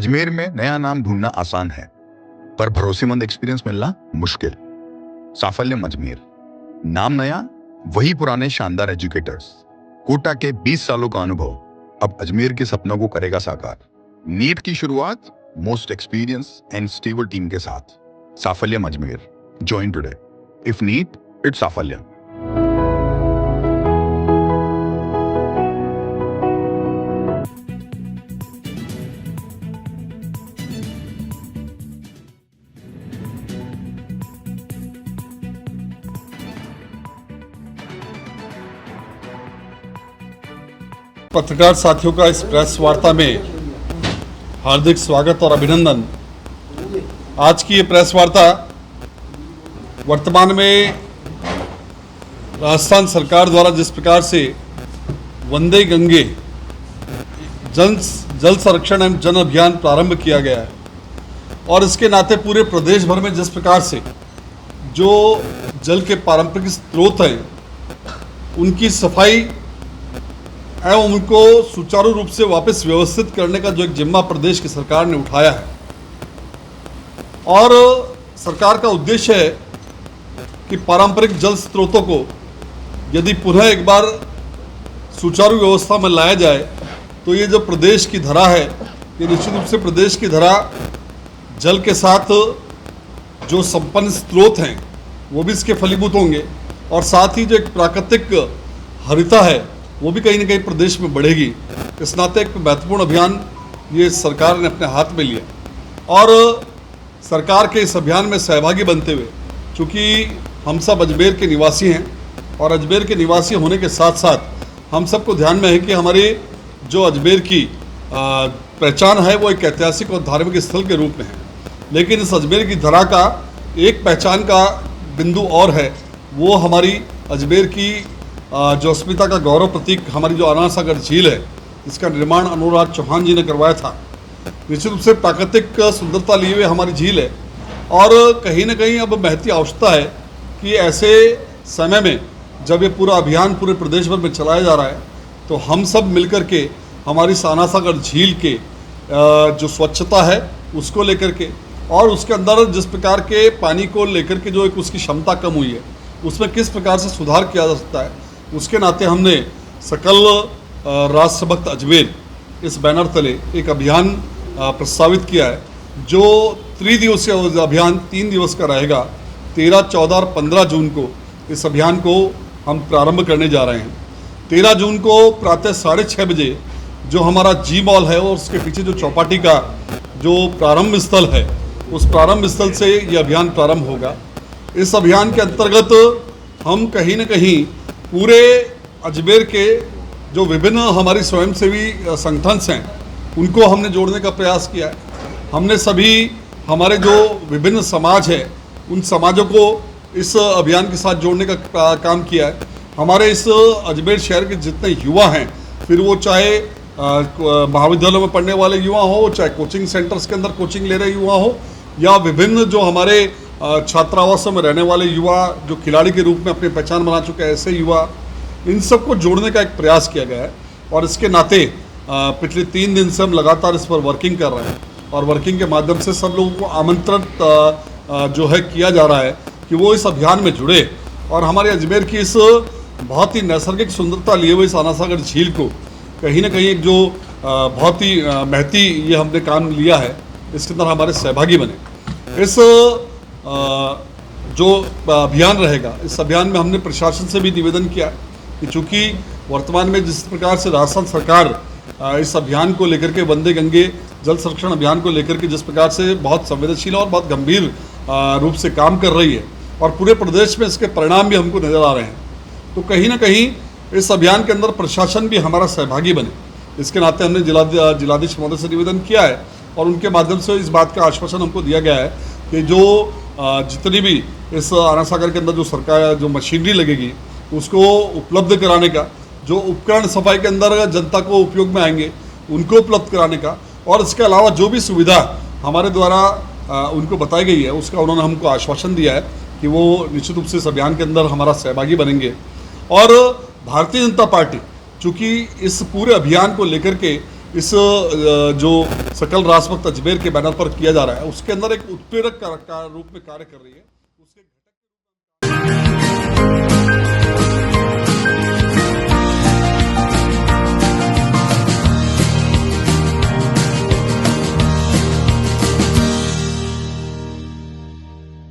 अजमेर में नया नाम ढूंढना आसान है, पर भरोसेमंद एक्सपीरियंस मिलना मुश्किल। साफल्यम अजमेर, नाम नया, वही पुराने शानदार एजुकेटर्स। कोटा के 20 सालों का अनुभव अब अजमेर के सपनों को करेगा साकार। नीट की शुरुआत most experience and stable team के साथ। Saphalyam Ajmer, join today. If NEET, it's Saphalyam. पत्रकार साथियों का इस प्रेस वार्ता में हार्दिक स्वागत और अभिनंदन। आज की ये प्रेस वार्ता वर्तमान में राजस्थान सरकार द्वारा जिस प्रकार से वंदे गंगे जल संरक्षण एवं जन अभियान प्रारंभ किया गया है और इसके नाते पूरे प्रदेश भर में जिस प्रकार से जो जल के पारंपरिक स्रोत हैं उनकी सफाई एवं उनको सुचारू रूप से वापस व्यवस्थित करने का जो एक जिम्मा प्रदेश की सरकार ने उठाया है और सरकार का उद्देश्य है कि पारंपरिक जल स्रोतों को यदि पुनः एक बार सुचारू व्यवस्था में लाया जाए तो ये जो प्रदेश की धरा है, ये निश्चित रूप से प्रदेश की धरा जल के साथ जो संपन्न स्रोत हैं वो भी इसके फलीभूत होंगे और साथ ही जो एक प्राकृतिक हरिता है वो भी कहीं ना कहीं प्रदेश में बढ़ेगी। इस नाते एक महत्वपूर्ण अभियान ये सरकार ने अपने हाथ में लिया और सरकार के इस अभियान में सहभागी बनते हुए, चूँकि हम सब अजमेर के निवासी हैं और अजमेर के निवासी होने के साथ साथ हम सबको ध्यान में है कि हमारी जो अजमेर की पहचान है वो एक ऐतिहासिक और धार्मिक स्थल के रूप में है, लेकिन इस अजमेर की धरा का एक पहचान का बिंदु और है, वो हमारी अजमेर की जो अस्मिता का गौरव प्रतीक हमारी जो आना सागर झील है, इसका निर्माण अनुराग चौहान जी ने करवाया था। निश्चित रूप से प्राकृतिक सुंदरता लिए हुए हमारी झील है और कहीं ना कहीं अब महती आवश्यकता है कि ऐसे समय में जब ये पूरा अभियान पूरे प्रदेश भर में चलाया जा रहा है तो हम सब मिलकर के हमारी आना सागर झील के जो स्वच्छता है उसको लेकर के और उसके अंदर जिस प्रकार के पानी को लेकर के जो एक उसकी क्षमता कम हुई है उसमें किस प्रकार से सुधार किया जा सकता है, उसके नाते हमने सकल राष्ट्रभक्त अजमेर इस बैनर तले एक अभियान प्रस्तावित किया है जो त्रिदिवसीय अभियान 3 दिवस का रहेगा। 13, 14 और 15 जून को इस अभियान को हम प्रारंभ करने जा रहे हैं। 13 जून को प्रातः 6:30 बजे जो हमारा जी मॉल है और उसके पीछे जो चौपाटी का जो प्रारंभ स्थल है उस प्रारंभ स्थल से ये अभियान प्रारंभ होगा। इस अभियान के अंतर्गत हम कहीं न कहीं पूरे अजमेर के जो विभिन्न हमारी स्वयंसेवी संगठन हैं उनको हमने जोड़ने का प्रयास किया है। हमने सभी हमारे जो विभिन्न समाज है उन समाजों को इस अभियान के साथ जोड़ने का काम किया है। हमारे इस अजमेर शहर के जितने युवा हैं, फिर वो चाहे महाविद्यालयों में पढ़ने वाले युवा हो, चाहे कोचिंग सेंटर्स के अंदर कोचिंग ले रहे युवा हो, या विभिन्न जो हमारे छात्रावासों में रहने वाले युवा जो खिलाड़ी के रूप में अपनी पहचान बना चुके हैं, ऐसे युवा, इन सबको जोड़ने का एक प्रयास किया गया है और इसके नाते पिछले 3 दिन से हम लगातार इस पर वर्किंग कर रहे हैं और वर्किंग के माध्यम से सब लोगों को आमंत्रित जो है किया जा रहा है कि वो इस अभियान में जुड़े और हमारे अजमेर की इस बहुत ही नैसर्गिक सुंदरता लिए हुए इस आना सागर झील को कहीं ना कहीं एक जो बहुत ही महती ये हमने काम लिया है, इसके अंदर हमारे सहभागी बने। इस जो अभियान रहेगा, इस अभियान में हमने प्रशासन से भी निवेदन किया कि चूँकि वर्तमान में जिस प्रकार से राजस्थान सरकार इस अभियान को लेकर के वंदे गंगे जल संरक्षण अभियान को लेकर के जिस प्रकार से बहुत संवेदनशील और बहुत गंभीर रूप से काम कर रही है और पूरे प्रदेश में इसके परिणाम भी हमको नज़र आ रहे हैं, तो कहीं ना कहीं इस अभियान के अंदर प्रशासन भी हमारा सहभागी बने। इसके नाते हमने जिलाधीश महोदय से निवेदन किया है और उनके माध्यम से इस बात का आश्वासन हमको दिया गया है कि जो जितनी भी इस आना सागर के अंदर जो सरकार जो मशीनरी लगेगी उसको उपलब्ध कराने का, जो उपकरण सफाई के अंदर जनता को उपयोग में आएंगे उनको उपलब्ध कराने का और इसके अलावा जो भी सुविधा हमारे द्वारा उनको बताई गई है उसका उन्होंने हमको आश्वासन दिया है कि वो निश्चित रूप से इस अभियान के अंदर हमारा सहभागी बनेंगे। और भारतीय जनता पार्टी चूँकि इस पूरे अभियान को लेकर के इस जो सकल राजभक्त अजमेर के बैनर पर किया जा रहा है उसके अंदर एक उत्प्रेरक का रूप में कार्य कर रही है उसके